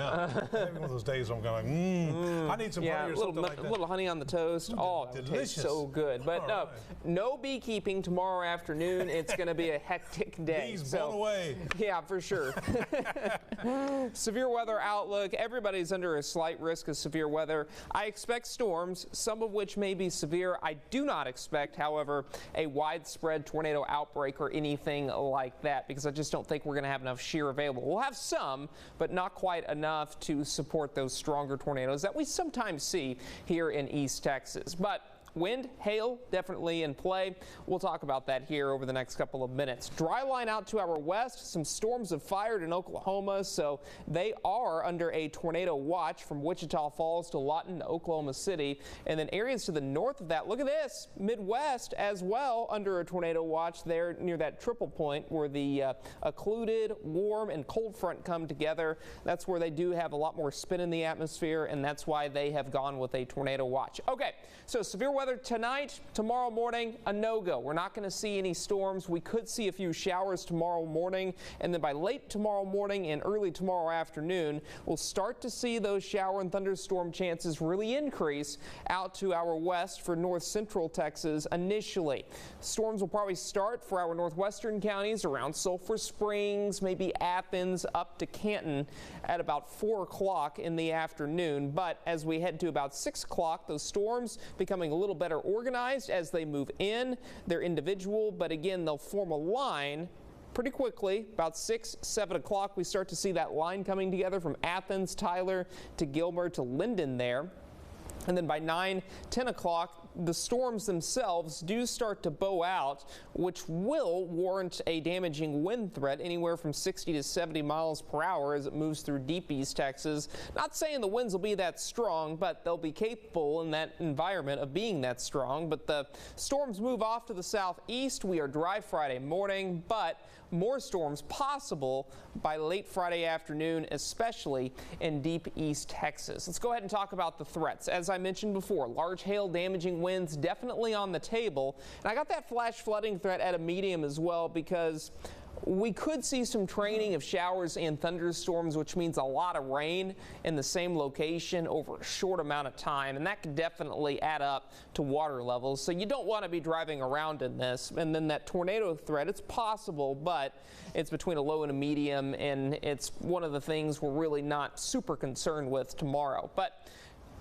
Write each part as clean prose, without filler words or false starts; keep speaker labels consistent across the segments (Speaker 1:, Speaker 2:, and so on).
Speaker 1: now. Maybe one of those days I'm going, I need some honey or something like that.
Speaker 2: A little honey on the toast. Oh, it tastes so good. But no beekeeping tomorrow afternoon. It's going to be a hectic day.
Speaker 1: Bees blown away.
Speaker 2: Yeah, for sure. Severe weather outlook. Everybody's under a slight risk of severe weather. I expect storms, some of which may be severe. I do not expect, however, a widespread tornado outbreak or anything like that, because I just don't think we're going to have enough shear available. We'll have some, but not quite enough to support those stronger tornadoes that we sometimes see here in East Texas. But wind, hail, definitely in play. We'll talk about that here over the next couple of minutes. Dry line out to our west. Some storms have fired in Oklahoma, so they are under a tornado watch from Wichita Falls to Lawton to Oklahoma City. And then areas to the north of that, look at this, Midwest as well under a tornado watch there near that triple point where the occluded, warm, and cold front come together. That's where they do have a lot more spin in the atmosphere, and that's why they have gone with a tornado watch. Okay, so severe weather tonight, tomorrow morning, a no-go. We're not going to see any storms. We could see a few showers tomorrow morning, and then by late tomorrow morning and early tomorrow afternoon, we'll start to see those shower and thunderstorm chances really increase out to our west for north central Texas initially. Storms will probably start for our northwestern counties around Sulphur Springs, maybe Athens, up to Canton at about 4 o'clock in the afternoon. But as we head to about 6 o'clock, those storms becoming a little better organized as they move in. They're individual, but again, they'll form a line pretty quickly. About 6, 7 o'clock, we start to see that line coming together from Athens, Tyler to Gilmer to Linden there. And then by 9, 10 o'clock, the storms themselves do start to bow out, which will warrant a damaging wind threat anywhere from 60 to 70 miles per hour as it moves through deep East Texas. Not saying the winds will be that strong, but they'll be capable in that environment of being that strong. But the storms move off to the southeast. We are dry Friday morning, but more storms possible by late Friday afternoon, especially in deep East Texas. Let's go ahead and talk about the threats. As I mentioned before, large hail, damaging winds definitely on the table. And I got that flash flooding threat at a medium as well, because we could see some training of showers and thunderstorms, which means a lot of rain in the same location over a short amount of time, and that could definitely add up to water levels. So you don't want to be driving around in this. And then that tornado threat, it's possible, but it's between a low and a medium, and it's one of the things we're really not super concerned with tomorrow. But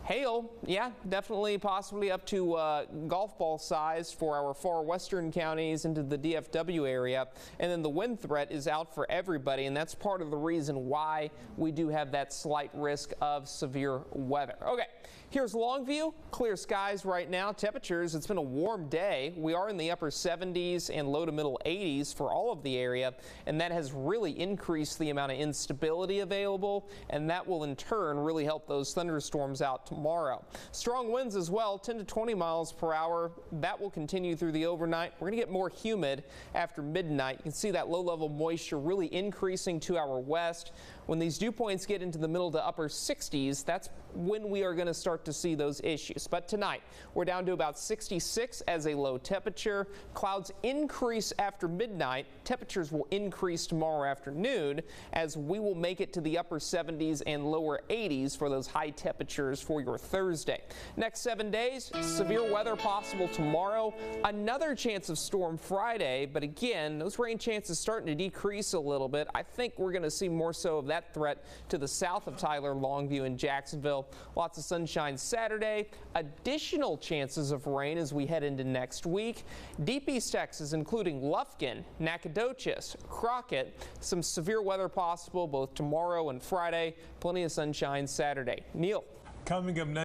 Speaker 2: hail, yeah, definitely possibly up to golf ball size for our far western counties into the DFW area. And then the wind threat is out for everybody, and that's part of the reason why we do have that slight risk of severe weather. Okay, here's Longview. Clear skies right now. Temperatures, it's been a warm day. We are in the upper 70s and low to middle 80s for all of the area, and that has really increased the amount of instability available, and that will in turn really help those thunderstorms out tomorrow. Strong winds as well, 10 to 20 miles per hour. That will continue through the overnight. We're going to get more humid after midnight. You can see that low-level moisture really increasing to our west. When these dew points get into the middle to upper 60s, that's when we are going to start to see those issues. But tonight, we're down to about 66 as a low temperature. Clouds increase after midnight. Temperatures will increase tomorrow afternoon as we will make it to the upper 70s and lower 80s for those high temperatures for your Thursday. Next 7 days, severe weather possible tomorrow. Another chance of storm Friday, but again, those rain chances starting to decrease a little bit. I think we're going to see more so of that threat to the south of Tyler, Longview, and Jacksonville. Lots of sunshine Saturday. Additional chances of rain as we head into next week. Deep East Texas, including Lufkin, Nacogdoches, Crockett. Some severe weather possible both tomorrow and Friday. Plenty of sunshine Saturday. Neil.
Speaker 1: Coming up next.